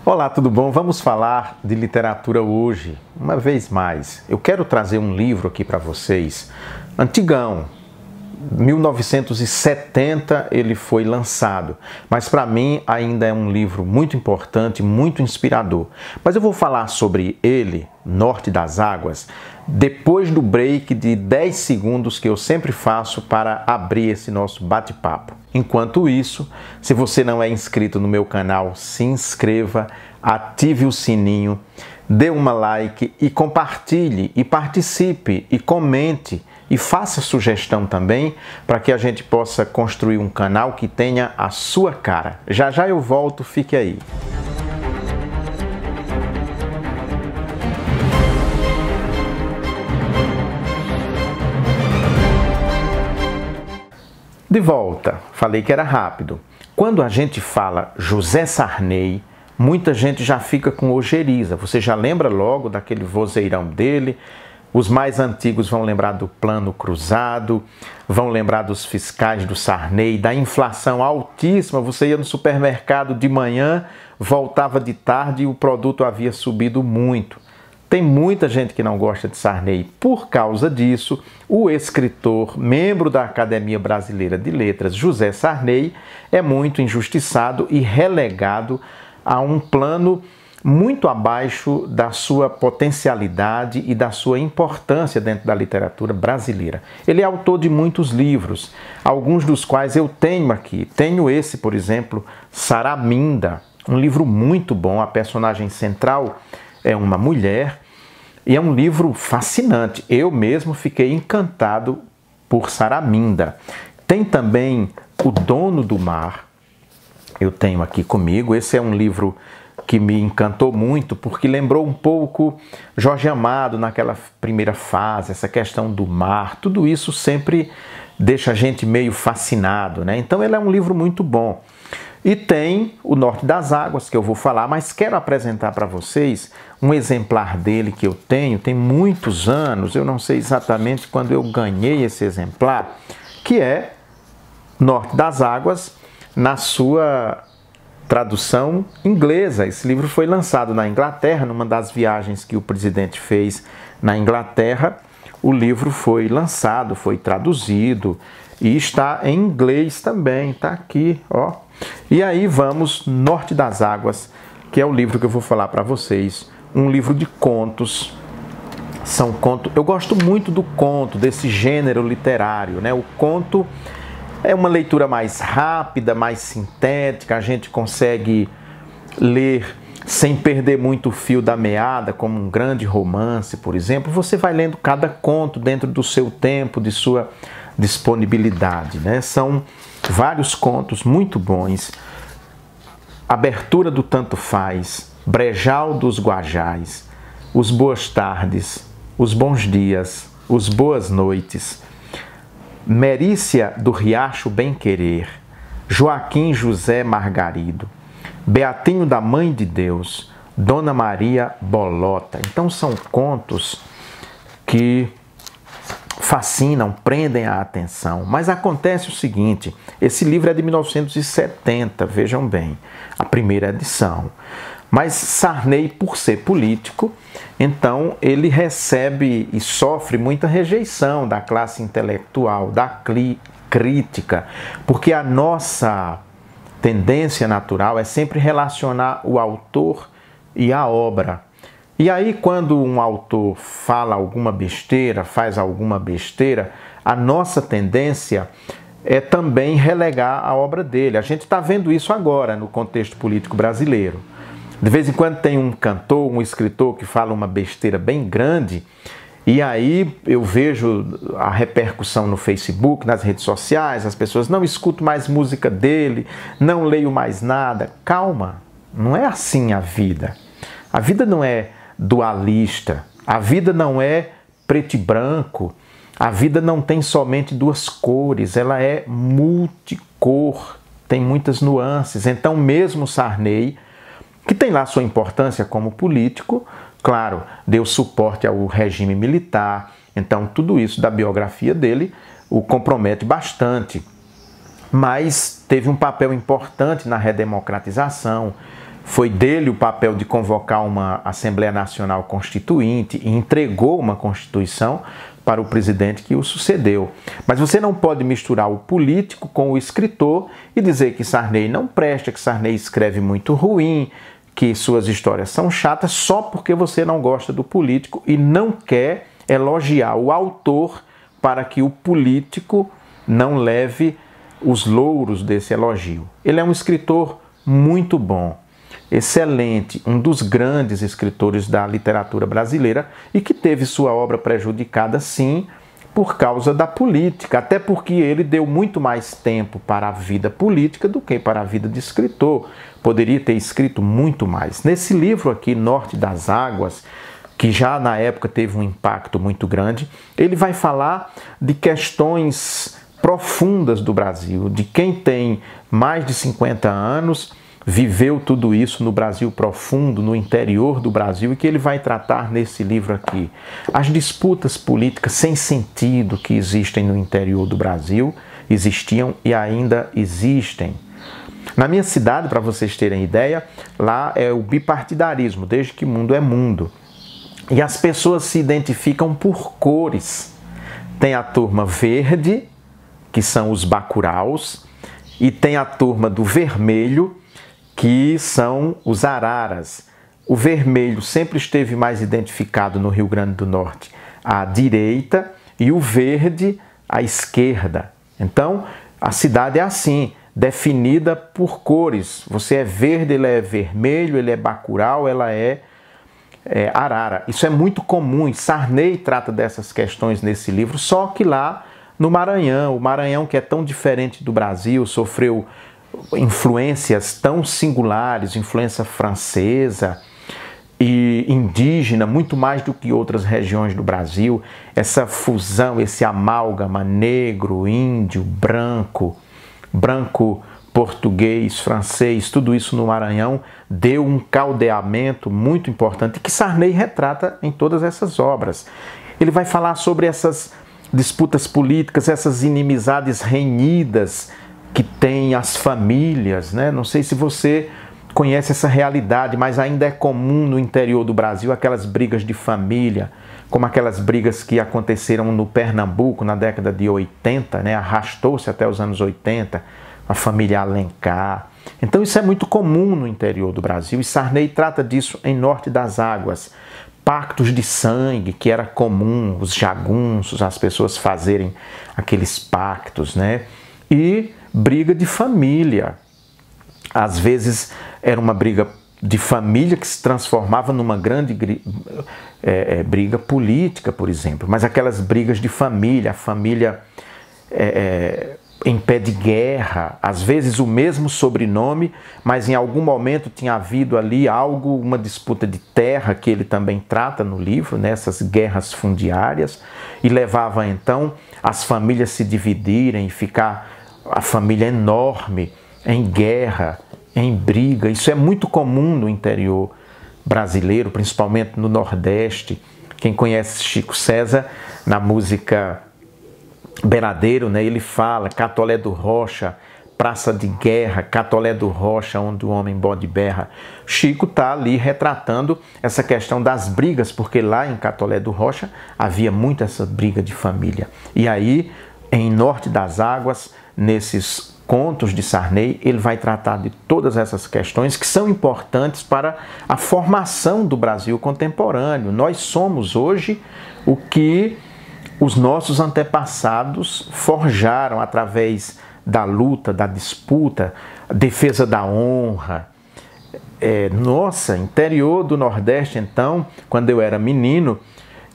Olá, tudo bom? Vamos falar de literatura hoje. Uma vez mais, eu quero trazer um livro aqui para vocês, antigão, 1970 ele foi lançado, mas para mim ainda é um livro muito importante, muito inspirador. Mas eu vou falar sobre ele, Norte das Águas, depois do break de 10 segundos que eu sempre faço para abrir esse nosso bate-papo. Enquanto isso, se você não é inscrito no meu canal, se inscreva, ative o sininho, dê uma like e compartilhe e participe e comente e faça sugestão também para que a gente possa construir um canal que tenha a sua cara. Já já eu volto, fique aí. De volta, falei que era rápido. Quando a gente fala José Sarney, muita gente já fica com ojeriza. Você já lembra logo daquele vozeirão dele. Os mais antigos vão lembrar do Plano Cruzado, vão lembrar dos fiscais do Sarney, da inflação altíssima. Você ia no supermercado de manhã, voltava de tarde e o produto havia subido muito. Tem muita gente que não gosta de Sarney. Por causa disso, o escritor, membro da Academia Brasileira de Letras, José Sarney, é muito injustiçado e relegado a um plano muito abaixo da sua potencialidade e da sua importância dentro da literatura brasileira. Ele é autor de muitos livros, alguns dos quais eu tenho aqui. Tenho esse, por exemplo, Saraminda, um livro muito bom. A personagem central é uma mulher e é um livro fascinante. Eu mesmo fiquei encantado por Saraminda. Tem também O Dono do Mar, eu tenho aqui comigo. Esse é um livro que me encantou muito, porque lembrou um pouco Jorge Amado naquela primeira fase, essa questão do mar, tudo isso sempre deixa a gente meio fascinado, né? Então ele é um livro muito bom. E tem O Norte das Águas, que eu vou falar, mas quero apresentar para vocês um exemplar dele que eu tenho, tem muitos anos, eu não sei exatamente quando eu ganhei esse exemplar, que é Norte das Águas, na sua tradução inglesa. Esse livro foi lançado na Inglaterra, numa das viagens que o presidente fez na Inglaterra. O livro foi lançado, foi traduzido e está em inglês também, está aqui, ó. E aí vamos, Norte das Águas, que é o livro que eu vou falar para vocês, um livro de contos. São contos, eu gosto muito do conto, desse gênero literário, né? O conto é uma leitura mais rápida, mais sintética, a gente consegue ler sem perder muito o fio da meada, como um grande romance, por exemplo. Você vai lendo cada conto dentro do seu tempo, de sua disponibilidade, né? São vários contos muito bons. Abertura do Tanto Faz, Brejal dos Guajás, Os Boas Tardes, Os Bons Dias, Os Boas Noites, Merícia do Riacho Bem Querer, Joaquim José Margarido, Beatinho da Mãe de Deus, Dona Maria Bolota. Então são contos que fascinam, prendem a atenção. Mas acontece o seguinte, esse livro é de 1970, vejam bem, a primeira edição. Mas Sarney, por ser político, então ele recebe e sofre muita rejeição da classe intelectual, da crítica, porque a nossa tendência natural é sempre relacionar o autor e a obra. E aí, quando um autor fala alguma besteira, faz alguma besteira, a nossa tendência é também relegar a obra dele. A gente está vendo isso agora no contexto político brasileiro. De vez em quando tem um cantor, um escritor que fala uma besteira bem grande, e aí eu vejo a repercussão no Facebook, nas redes sociais, as pessoas não escutam mais música dele, não leio mais nada. Calma, não é assim a vida. A vida não é dualista, a vida não é preto e branco, a vida não tem somente duas cores, ela é multicor, tem muitas nuances. Então mesmo Sarney, que tem lá sua importância como político, claro, deu suporte ao regime militar, então tudo isso da biografia dele o compromete bastante, mas teve um papel importante na redemocratização, Foi dele o papel de convocar uma Assembleia Nacional Constituinte e entregou uma Constituição para o presidente que o sucedeu. Mas você não pode misturar o político com o escritor e dizer que Sarney não presta, que Sarney escreve muito ruim, que suas histórias são chatas, só porque você não gosta do político e não quer elogiar o autor para que o político não leve os louros desse elogio. Ele é um escritor muito bom, excelente, um dos grandes escritores da literatura brasileira e que teve sua obra prejudicada, sim, por causa da política, até porque ele deu muito mais tempo para a vida política do que para a vida de escritor. Poderia ter escrito muito mais. Nesse livro aqui, Norte das Águas, que já na época teve um impacto muito grande, ele vai falar de questões profundas do Brasil, de quem tem mais de 50 anos, viveu tudo isso no Brasil profundo, no interior do Brasil, e que ele vai tratar nesse livro aqui. As disputas políticas sem sentido que existem no interior do Brasil, existiam e ainda existem. Na minha cidade, para vocês terem ideia, lá é o bipartidarismo, desde que mundo é mundo. E as pessoas se identificam por cores. Tem a turma verde, que são os bacuraus, e tem a turma do vermelho, que são os araras. O vermelho sempre esteve mais identificado no Rio Grande do Norte à direita e o verde à esquerda. Então, a cidade é assim, definida por cores. Você é verde, ele é vermelho, ele é bacurau, ela é arara. Isso é muito comum e Sarney trata dessas questões nesse livro, só que lá no Maranhão, o Maranhão que é tão diferente do Brasil, sofreu influências tão singulares, influência francesa e indígena, muito mais do que outras regiões do Brasil. Essa fusão, esse amálgama negro, índio, branco, português, francês, tudo isso no Maranhão deu um caldeamento muito importante que Sarney retrata em todas essas obras. Ele vai falar sobre essas disputas políticas, essas inimizades renhidas que tem as famílias, né? Não sei se você conhece essa realidade, mas ainda é comum no interior do Brasil aquelas brigas de família, como aquelas brigas que aconteceram no Pernambuco na década de 80, né? Arrastou-se até os anos 80, a família Alencar. Então isso é muito comum no interior do Brasil e Sarney trata disso em Norte das Águas. Pactos de sangue, que era comum, os jagunços, as pessoas fazerem aqueles pactos, né? E briga de família. Às vezes era uma briga de família que se transformava numa grande briga política, por exemplo. Mas aquelas brigas de família, a família em pé de guerra, às vezes o mesmo sobrenome, mas em algum momento tinha havido ali algo, uma disputa de terra, que ele também trata no livro, nessas guerras fundiárias, e levava então as famílias se dividirem e ficar a família enorme em guerra, em briga. Isso é muito comum no interior brasileiro, principalmente no Nordeste. Quem conhece Chico César, na música Beradeiro, né, ele fala Catolé do Rocha, praça de guerra, Catolé do Rocha, onde o homem bode berra. Chico está ali retratando essa questão das brigas, porque lá em Catolé do Rocha havia muito essa briga de família. E aí, em Norte das Águas, nesses contos de Sarney, ele vai tratar de todas essas questões que são importantes para a formação do Brasil contemporâneo. Nós somos hoje o que os nossos antepassados forjaram através da luta, da disputa, defesa da honra. Nossa, interior do Nordeste, então, quando eu era menino,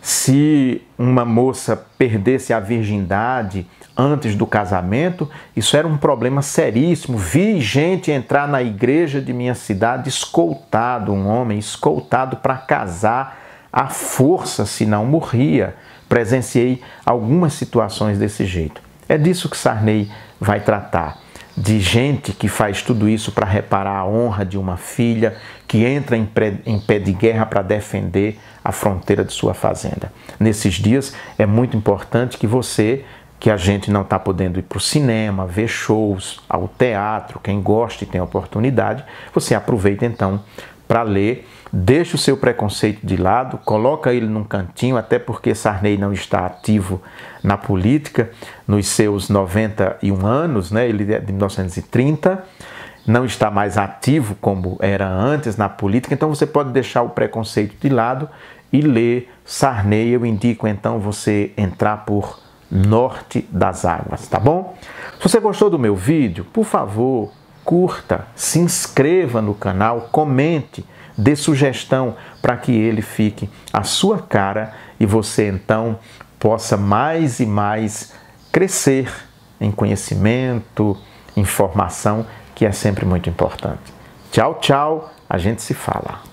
se uma moça perdesse a virgindade antes do casamento, isso era um problema seríssimo. Vi gente entrar na igreja de minha cidade escoltado, um homem escoltado para casar à força, senão morria. Presenciei algumas situações desse jeito. É disso que Sarney vai tratar, de gente que faz tudo isso para reparar a honra de uma filha, que entra em pé de guerra para defender a fronteira de sua fazenda. Nesses dias é muito importante que você que a gente não está podendo ir para o cinema, ver shows, ao teatro, quem gosta e tem oportunidade, você aproveita então para ler, deixa o seu preconceito de lado, coloca ele num cantinho, até porque Sarney não está ativo na política nos seus 91 anos, né? Ele é de 1930, não está mais ativo como era antes na política, então você pode deixar o preconceito de lado e ler Sarney. Eu indico então você entrar por Norte das Águas, tá bom? Se você gostou do meu vídeo, por favor, curta, se inscreva no canal, comente, dê sugestão para que ele fique à sua cara e você então possa mais e mais crescer em conhecimento, informação, que é sempre muito importante. Tchau, tchau, a gente se fala.